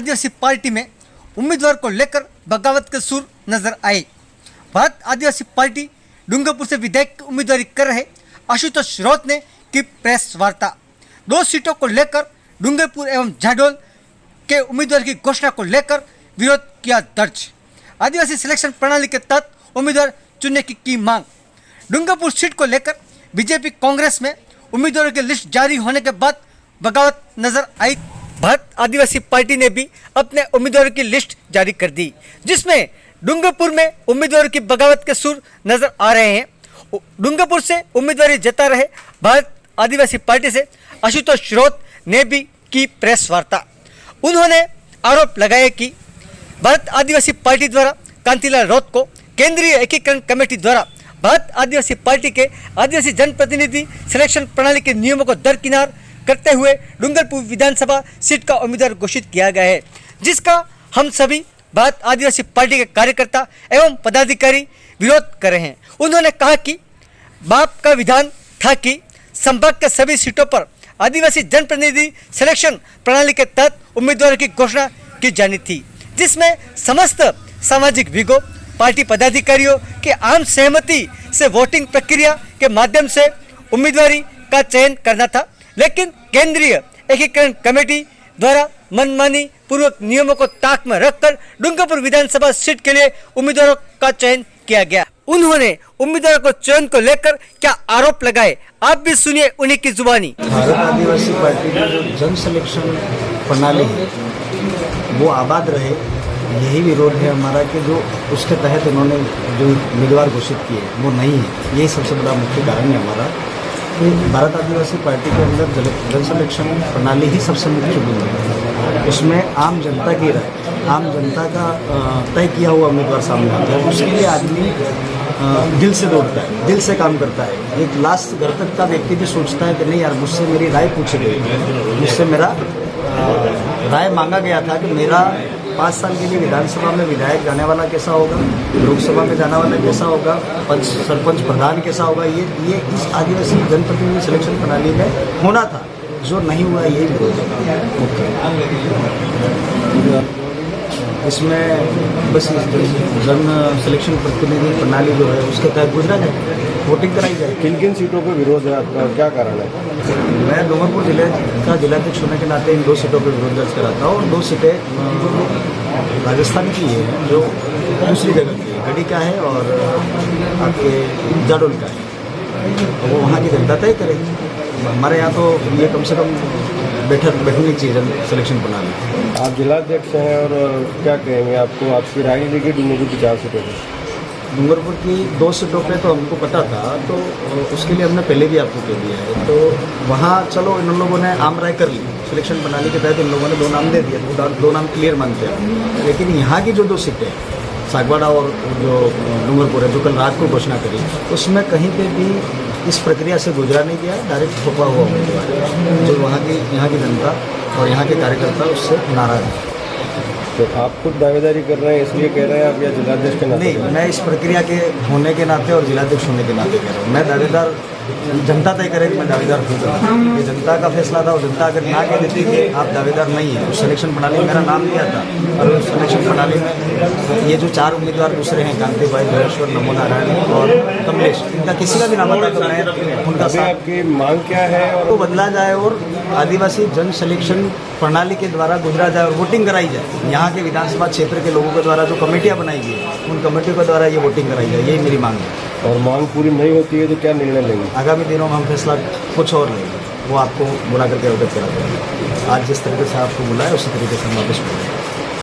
आदिवासी party में उम्मीदवार को लेकर बगावत के सुर नजर आए। भारत आदिवासी पार्टी डूंगरपुर से विधायक उम्मीदवारी कर रहे आशुतोष राउत ने की प्रेस वार्ता। 2 सीटों को लेकर डूंगरपुर एवं झाडोल के उम्मीदवार की घोषणा को लेकर विरोध किया दर्ज। आदिवासी सिलेक्शन प्रणाली के तहत उम्मीदवार चुनने की मांग। डूंगरपुर सीट को लेकर बीजेपी कांग्रेस में उम्मीदवारों की लिस्ट जारी होने के बाद बगावत नजर आई। भारत आदिवासी पार्टी ने भी अपने उम्मीदवारों की लिस्ट जारी कर दी, जिसमें डूंगरपुर में उम्मीदवारों की बगावत के सुर नजर आ रहे हैं। डूंगरपुर से उम्मीदवारी जता रहे भारत आदिवासी पार्टी से आशुतोष राउत ने भी की प्रेस वार्ता। उन्होंने आरोप लगाया कि भारत आदिवासी पार्टी द्वारा कांतिलाल राउत को केंद्रीय एकीकरण कमेटी द्वारा भारत आदिवासी पार्टी के आदिवासी जनप्रतिनिधि सिलेक्शन प्रणाली के नियमों को दरकिनार करते हुए डूंगरपुर विधानसभा सीट का उम्मीदवार घोषित किया गया है, जिसका हम सभी भारत आदिवासी पार्टी के कार्यकर्ता एवं पदाधिकारी विरोध कर रहे हैं। उन्होंने कहा कि बाप का विधान था कि संभाग के सभी सीटों पर आदिवासी जनप्रतिनिधि सिलेक्शन प्रणाली के तहत उम्मीदवारों की घोषणा की जानी थी, जिसमें समस्त सामाजिक विगो पार्टी पदाधिकारियों के आम सहमति से वोटिंग प्रक्रिया के माध्यम से उम्मीदवारी का चयन करना था। लेकिन केंद्रीय एकीकरण कमेटी द्वारा मनमानी पूर्वक नियमों को ताक में रखकर डूंगरपुर विधानसभा सीट के लिए उम्मीदवारों का चयन किया गया। उन्होंने उम्मीदवारों को चयन को लेकर क्या आरोप लगाए, आप भी सुनिए उन्हीं की जुबानी। भारत आदिवासी पार्टी की जो जन सिलेक्शन प्रणाली है वो आबाद रहे, यही विरोध है हमारा कि जो उसके तहत उन्होंने जो उम्मीदवार घोषित किए वो नहीं है। यही सबसे बड़ा मुख्य कारण है हमारा कि भारत आदिवासी पार्टी के अंदर जन सिलेक्शन प्रणाली ही सबसे मुख्य बिंदु है। उसमें आम जनता की राय, आम जनता का तय किया हुआ उम्मीदवार सामने आता है। उसके लिए आदमी दिल से दौड़ता है, दिल से काम करता है। एक लास्ट घर तक का व्यक्ति भी सोचता है कि नहीं यार, मुझसे मेरी राय पूछी गई, मुझसे मेरा राय मांगा गया था कि मेरा 5 साल के लिए विधानसभा में विधायक जाने वाला कैसा होगा, लोकसभा में जाने वाला कैसा होगा, सरपंच प्रधान कैसा होगा, ये इस आदिवासी जनप्रतिनिधि सिलेक्शन प्रणाली में होना था, जो नहीं हुआ। यही विरोध है। इसमें बस जन सिलेक्शन प्रतिनिधि प्रणाली जो है उसके तहत गुजरा जाए, वोटिंग कराई जाए। किन किन सीटों पर विरोध है आपका, क्या कारण है? मैं डूंगरपुर जिले का जिलाध्यक्ष होने के नाते इन 2 सीटों पर विरोध दर्ज कराता हूँ। और 2 सीटें राजस्थान की है, जो दूसरी जगह की है, गढ़ी का है और आपके जाडोल का है। वो वहाँ की जनता तय करेगी। हमारे यहाँ तो ये कम से कम बैठने चाहिए जन सिलेक्शन प्रणाली। आप जिलाध्यक्ष हैं और क्या कहेंगे, आपको आपकी राय लेगी डूंगरपुर की 4 सीटों पर? डूंगरपुर की 2 सीटों पे तो हमको पता था, तो उसके लिए हमने पहले भी आपको कह दिया है। तो वहाँ चलो इन लोगों ने आम राय कर ली, सिलेक्शन प्रणाली के तहत इन लोगों ने 2 नाम दे दिए, 2 नाम क्लियर मानते हैं। लेकिन यहाँ की जो 2 सीटें सागवाड़ा और जो डूंगरपुर है, जो कल रात को घोषणा करी, उसमें कहीं पे भी इस प्रक्रिया से गुजरा नहीं गया, डायरेक्ट थोपा हुआ उम्मीदवार, जो यहाँ की जनता और यहाँ के कार्यकर्ता उससे नाराज हैं। तो आप खुद दावेदारी कर रहे हैं इसलिए कह रहे हैं आप, या जिलाध्यक्ष के नाते? नहीं, मैं इस प्रक्रिया के होने के नाते और जिलाध्यक्ष होने के नाते कह रहा हूँ। मैं दावेदार, जनता तय करेगी, मैं दावेदार खुद हूँ। ये जनता का फैसला था और जनता अगर ना कह देती कि आप दावेदार नहीं है, उस सिलेक्शन प्रणाली में मेरा नाम दिया था। और उस सिलेक्शन प्रणाली में ये जो 4 उम्मीदवार दूसरे हैं, कांति भाई, धरेश्वर, नमो नारायण और कमलेश, इनका किसी का भी नाम आता तो मैं उनका साथ। आपकी मांग क्या है? और तो बदला जाए और आदिवासी जन सिलेक्शन प्रणाली के द्वारा गुजरा जाए और वोटिंग कराई जाए। यहाँ के विधानसभा क्षेत्र के लोगों के द्वारा जो कमेटियाँ बनाई गई, उन कमेटियों के द्वारा ये वोटिंग कराई जाए, यही मेरी मांग है। और मांग पूरी नहीं होती है तो क्या निर्णय लेंगे? आगामी दिनों में हम फैसला कुछ और लेंगे, वो आपको बुला करके अवगत करा देंगे। आज जिस तरीके से आपको बुलाया उसी तरीके से हम वापस बोलेंगे।